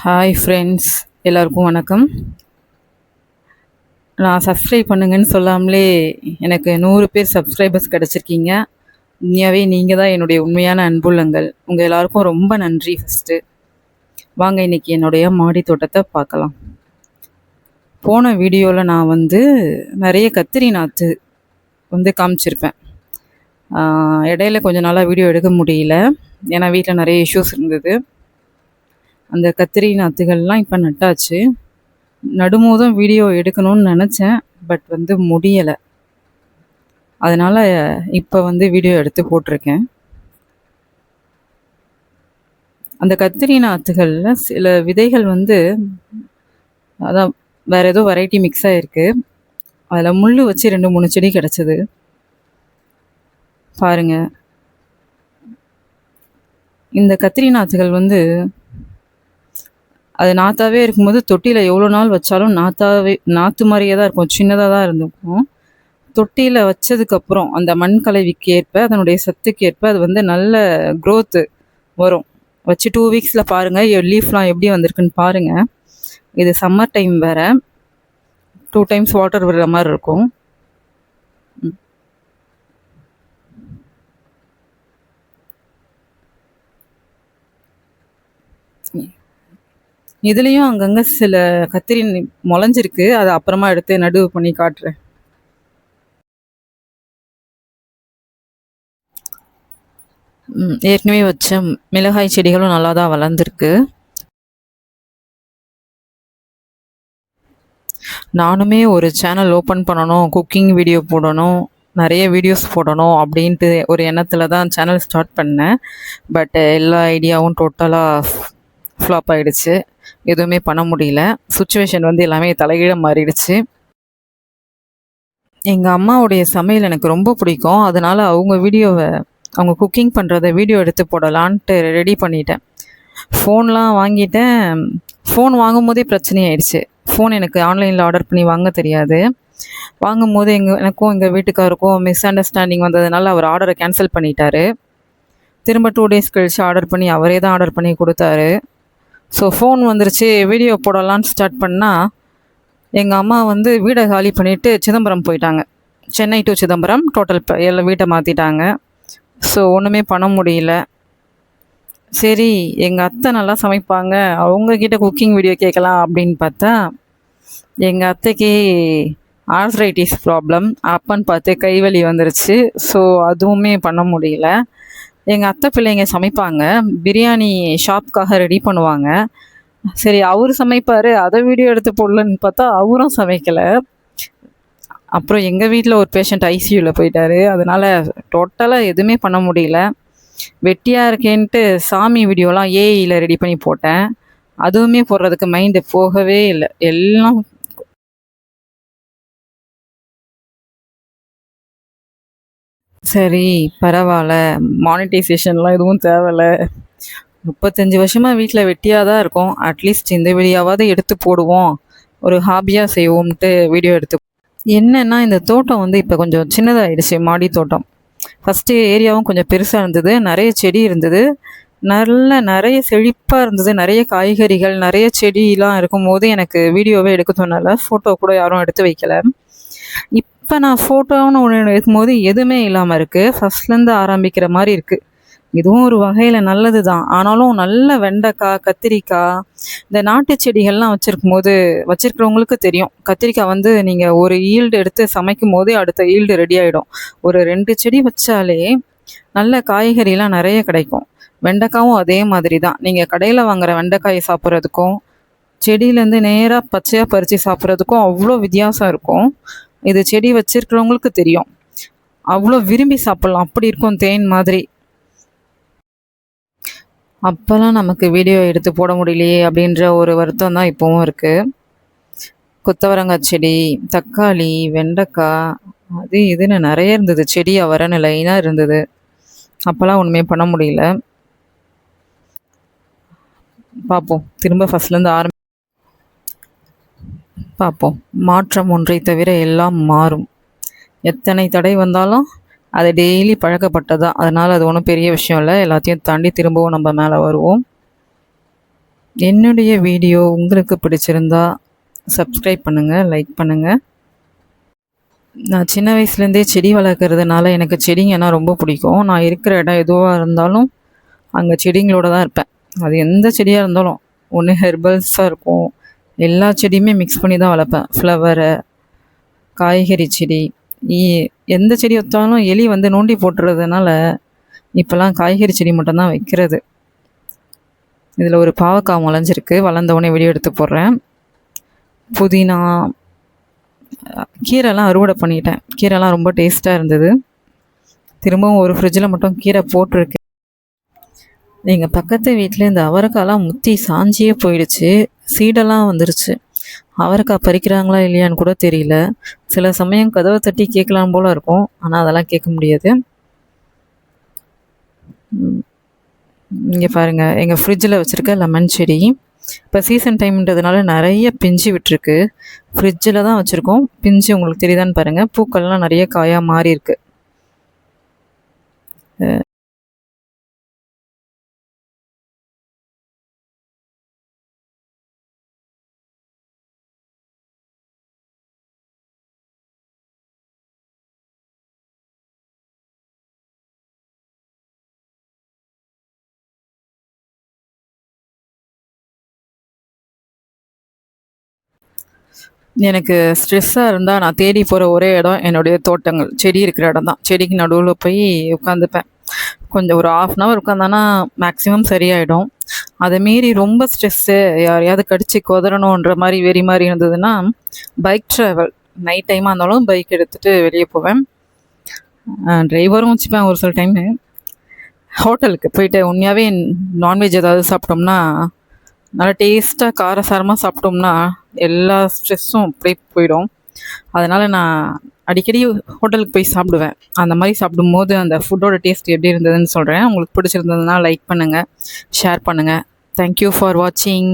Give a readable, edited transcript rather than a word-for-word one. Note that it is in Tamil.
ஹாய் ஃப்ரெண்ட்ஸ், எல்லாருக்கும் வணக்கம். நான் சப்ஸ்கிரைப் பண்ணுங்கன்னு சொல்லாமலே எனக்கு 100 பேர் சப்ஸ்கிரைபர்ஸ் கிடச்சிருக்கீங்க. உண்மையாகவே நீங்கள் தான் என்னுடைய உண்மையான அன்புள்ளங்கள். உங்கள் எல்லாருக்கும் ரொம்ப நன்றி. ஃபஸ்ட்டு வாங்க இன்றைக்கி என்னுடைய மாடி தோட்டத்தை பார்க்கலாம். போன வீடியோவில் நான் நிறைய கத்திரி நாற்று காமிச்சிருப்பேன். இடையில கொஞ்சம் நாளாக வீடியோ எடுக்க முடியல, ஏன்னா வீட்டில் நிறைய இஷ்யூஸ் இருந்தது. அந்த கத்திரி நாற்றுகள்லாம் இப்போ நட்டாச்சு. நடுமோதும் வீடியோ எடுக்கணும்னு நினச்சேன், பட் முடியலை. அதனால் இப்போ வீடியோ எடுத்து போட்டிருக்கேன். அந்த கத்திரி நாற்றுகளில் சில விதைகள் அதான் வேறு ஏதோ வெரைட்டி மிக்ஸ் ஆகிருக்கு. அதில் முள் வச்சு 2-3 செடி கிடச்சிது. பாருங்கள், இந்த கத்திரி நாற்றுகள் அது நாற்றாவே இருக்கும்போது தொட்டியில் எவ்வளோ நாள் வச்சாலும் நாற்று மாதிரியே தான் இருக்கும், சின்னதாக தான் இருந்திருக்கும். தொட்டியில் வச்சதுக்கப்புறம் அந்த மண் கலவிக்கு ஏற்ப, அதனுடைய சத்துக்கு ஏற்ப அது நல்ல க்ரோத்து வரும். வச்சு 2 வீக்ஸில் பாருங்கள் லீஃப்லாம் எப்படி வந்திருக்குன்னு பாருங்கள். இது சம்மர் டைம் வேறு, 2 டைம்ஸ் வாட்டர் விடுற மாதிரி இருக்கும். இதுலேயும் அங்கங்கே சில கத்திரி முளைஞ்சிருக்கு, அதை அப்புறமா எடுத்து நடுவு பண்ணி காட்டுறேன். ஏற்கனவே வச்ச மிளகாய் செடிகளும் நல்லா தான் வளர்ந்துருக்கு. நானுமே ஒரு சேனல் ஓப்பன் பண்ணணும், குக்கிங் வீடியோ போடணும், நிறைய வீடியோஸ் போடணும் அப்படின்ட்டு ஒரு எண்ணத்தில் தான் சேனல் ஸ்டார்ட் பண்ணேன். பட் எல்லா ஐடியாவும் டோட்டலாக ஃப்ளாப் ஆகிடுச்சு. எதுவுமே பண்ண முடியல. சுச்சுவேஷன் எல்லாமே தலைகீழ மாறிடுச்சு. எங்கள் அம்மாவுடைய சமையல் எனக்கு ரொம்ப பிடிக்கும். அதனால் அவங்க குக்கிங் பண்ணுறத வீடியோ எடுத்து போடலான்ட்டு ரெடி பண்ணிட்டேன். ஃபோன்லாம் வாங்கிட்டேன். ஃபோன் வாங்கும்போதே பிரச்சனையாயிடுச்சு. ஃபோன் எனக்கு ஆன்லைனில் ஆர்டர் பண்ணி வாங்க தெரியாது. வாங்கும்போது எனக்கும் எங்கள் வீட்டுக்காருக்கும் மிஸ் அண்டர்ஸ்டாண்டிங் வந்ததுனால அவர் ஆர்டரை கேன்சல் பண்ணிட்டாரு. திரும்ப 2 டேஸ் கழிச்சு ஆர்டர் பண்ணி அவரே தான் ஆர்டர் பண்ணி கொடுத்தாரு. ஸோ ஃபோன் வந்துருச்சு, வீடியோ போடலான்னு ஸ்டார்ட் பண்ணால் எங்கள் அம்மா வீடை காலி பண்ணிவிட்டு சிதம்பரம் போயிட்டாங்க. சென்னை டு சிதம்பரம் டோட்டல் எல்லாம் வீட்டை மாற்றிட்டாங்க. ஸோ ஒன்றுமே பண்ண முடியல. சரி, எங்கள் அத்தை நல்லா சமைப்பாங்க, அவங்கக்கிட்ட குக்கிங் வீடியோ கேட்கலாம் அப்படின்னு பார்த்தா எங்கள் அத்தைக்கு ஆர்த்ரைட்டிஸ் ப்ராப்ளம். அப்பன்னு பார்த்து கைவலி வந்துருச்சு. ஸோ அதுவுமே பண்ண முடியல. எங்கள் அத்தை பிள்ளைங்க சமைப்பாங்க, பிரியாணி ஷாப்புக்காக ரெடி பண்ணுவாங்க. சரி, அவர் சமைப்பார், அதை வீடியோ எடுத்து போடலன்னு பார்த்தா அவரும் சமைக்கலை. அப்புறம் எங்கள் வீட்டில் ஒரு பேஷண்ட் ஐசியூவில் போயிட்டார். அதனால் டோட்டலாக எதுவுமே பண்ண முடியல. வெட்டியாக இருக்கேன்ட்டு சாமி வீடியோலாம் ஏஐயில் ரெடி பண்ணி போட்டேன். அதுவுமே போடுறதுக்கு மைண்டு போகவே இல்லை. எல்லாம் சரி பரவாயில்ல, மானிட்டைசேஷன்லாம் எதுவும் தேவையில்லை. 35 வருஷமாக வீட்டில் வெட்டியாக தான் இருக்கோம். அட்லீஸ்ட் இந்த வீடியோவாவது எடுத்து போடுவோம், ஒரு ஹாபியாக செய்வோம்ட்டு வீடியோ எடுத்து. என்னென்னா இந்த தோட்டம் இப்போ கொஞ்சம் சின்னதாகிடுச்சு. மாடி தோட்டம் ஃபஸ்ட்டு ஏரியாவும் கொஞ்சம் பெருசாக இருந்தது, நிறைய செடி இருந்தது, நிறைய செழிப்பாக இருந்தது, நிறைய காய்கறிகள், நிறைய செடியெலாம் இருக்கும்போது எனக்கு வீடியோவே எடுக்க தோணலை. ஃபோட்டோ கூட யாரும் எடுத்து வைக்கலை. இப்போ நான் ஃபோட்டோன்னு ஒன்று எடுக்கும்போது எதுவுமே இல்லாமல் இருக்குது. ஃபஸ்ட்லேருந்து ஆரம்பிக்கிற மாதிரி இருக்குது. இதுவும் ஒரு வகையில் நல்லது தான். ஆனாலும் நல்ல வெண்டைக்காய், கத்திரிக்காய், இந்த நாட்டு செடிகள்லாம் வச்சுருக்கிறவங்களுக்கு தெரியும். கத்திரிக்காய் நீங்கள் ஒரு ஈல்டு எடுத்து சமைக்கும் போதே அடுத்த ஈல்டு ரெடி ஆகிடும். ஒரு 2 செடி வச்சாலே நல்ல காய்கறிலாம் நிறைய கிடைக்கும். வெண்டைக்காவும் அதே மாதிரி தான். நீங்கள் கடையில் வாங்குகிற வெண்டைக்காயை சாப்பிட்றதுக்கும் செடியிலேருந்து நேராக பச்சையாக பறித்து சாப்பிட்றதுக்கும் அவ்வளோ வித்தியாசம் இருக்கும். இது செடி வச்சிருக்கிறவங்களுக்கு தெரியும். அவ்வளோ விரும்பி சாப்பிட்லாம், அப்படி இருக்கும், தேன் மாதிரி. அப்போல்லாம் நமக்கு வீடியோ எடுத்து போட முடியலையே அப்படின்ற ஒரு வருத்தம் தான் இப்போவும் இருக்குது. கொத்தவரங்காய் செடி, தக்காளி, வெண்டைக்காய், அது இதுன்னு நிறைய இருந்தது. செடி அவரைன்னு லைனாக இருந்தது. அப்போல்லாம் ஒன்றுமே பண்ண முடியல. பார்ப்போம், திரும்ப ஃபஸ்ட்லேருந்து பார்ப்போம். மாற்றம் ஒன்றை தவிர எல்லாம் மாறும். எத்தனை தடை வந்தாலும் அது டெய்லி பழக்கப்பட்டதான். அதனால் அது ஒன்றும் பெரிய விஷயம் இல்லை. எல்லாத்தையும் தாண்டி திரும்பவும் நம்ம மேலே வருவோம். என்னுடைய வீடியோ உங்களுக்கு பிடிச்சிருந்தா சப்ஸ்கிரைப் பண்ணுங்கள், லைக் பண்ணுங்கள். நான் சின்ன வயசுலேருந்தே செடி வளர்க்குறதுனால எனக்கு செடிங்கன்னா ரொம்ப பிடிக்கும். நான் இருக்கிற இடம் எதுவாக இருந்தாலும் அங்கே செடிங்களோட தான் இருப்பேன். அது எந்த செடியாக இருந்தாலும் ஒன்று ஹெர்பல்ஸாக இருக்கும், எல்லா செடியுமே மிக்ஸ் பண்ணி தான் வளர்ப்பேன். ஃப்ளவரு, காய்கறி செடி, எந்த செடி வைத்தாலும் எலி வந்து நோண்டி போட்டுறதுனால இப்போல்லாம் காய்கறி செடி மட்டும்தான் வைக்கிறது. இதில் ஒரு பாவக்காய் முளைஞ்சிருக்கு, வளர்ந்தவொடனே வீடியோ எடுத்து போடுறேன். புதினா, கீரைலாம் அறுவடை பண்ணிட்டேன். கீரைலாம் ரொம்ப டேஸ்ட்டாக இருந்தது. திரும்பவும் ஒரு ஃப்ரிட்ஜில் மட்டும் கீரை போட்டிருக்கேன். எங்கள் பக்கத்து வீட்டில் இந்த அவரைக்காய்லாம் முத்தி சாஞ்சியே போயிடுச்சு, சீடெல்லாம் வந்துருச்சு. அவரைக்காய் பறிக்கிறாங்களா இல்லையான்னு கூட தெரியல. சில சமயம் கதவை தட்டி கேட்கலாம் போல் இருக்கும், ஆனால் அதெல்லாம் கேட்க முடியாது. இங்கே பாருங்கள், எங்கள் ஃப்ரிட்ஜில் வச்சுருக்க லெமன் செடி இப்போ சீசன் டைம்ன்றதுனால நிறைய பிஞ்சு விட்டுருக்கு. ஃப்ரிட்ஜில் தான் வச்சுருக்கோம். பிஞ்சு உங்களுக்கு தெரியுதான்னு பாருங்கள், பூக்கள்லாம் நிறைய காயாக மாறி இருக்கு. எனக்கு ஸ்ட்ரெஸ்ஸாக இருந்தால் நான் தேடி போகிற ஒரே இடம் என்னுடைய தோட்டங்கள், செடி இருக்கிற இடம் தான். செடிக்கு நடுவில் போய் உட்காந்துப்பேன். கொஞ்சம் ஒரு 1/2 அன் ஹவர் உட்காந்தானா மேக்ஸிமம் சரியாயிடும். அதை மீறி ரொம்ப ஸ்ட்ரெஸ்ஸு, யாரையாவது கடிச்சு கொதறணுன்ற மாதிரி வெறி மாதிரி இருந்ததுன்னா பைக் ட்ராவல், நைட் டைமாக இருந்தாலும் பைக் எடுத்துகிட்டு வெளியே போவேன். டிரைவரும் வச்சுப்பேன். ஒரு சில டைமு ஹோட்டலுக்கு போயிட்டு உண்மையாகவே நான்வெஜ் ஏதாவது சாப்பிட்டோம்னா, நல்லா டேஸ்ட்டாக காரசாரமாக சாப்பிட்டோம்னா எல்லா ஸ்ட்ரெஸ்ஸும் அப்படியே போயிடும். அதனால் நான் அடிக்கடி ஹோட்டலுக்கு போய் சாப்பிடுவேன். அந்த மாதிரி சாப்பிடும்போது அந்த ஃபுட்டோட டேஸ்ட் எப்படி இருந்ததுன்னு சொல்கிறேன். உங்களுக்கு பிடிச்சிருந்ததுன்னா லைக் பண்ணுங்கள், ஷேர் பண்ணுங்கள். தேங்க்யூ ஃபார் வாட்சிங்.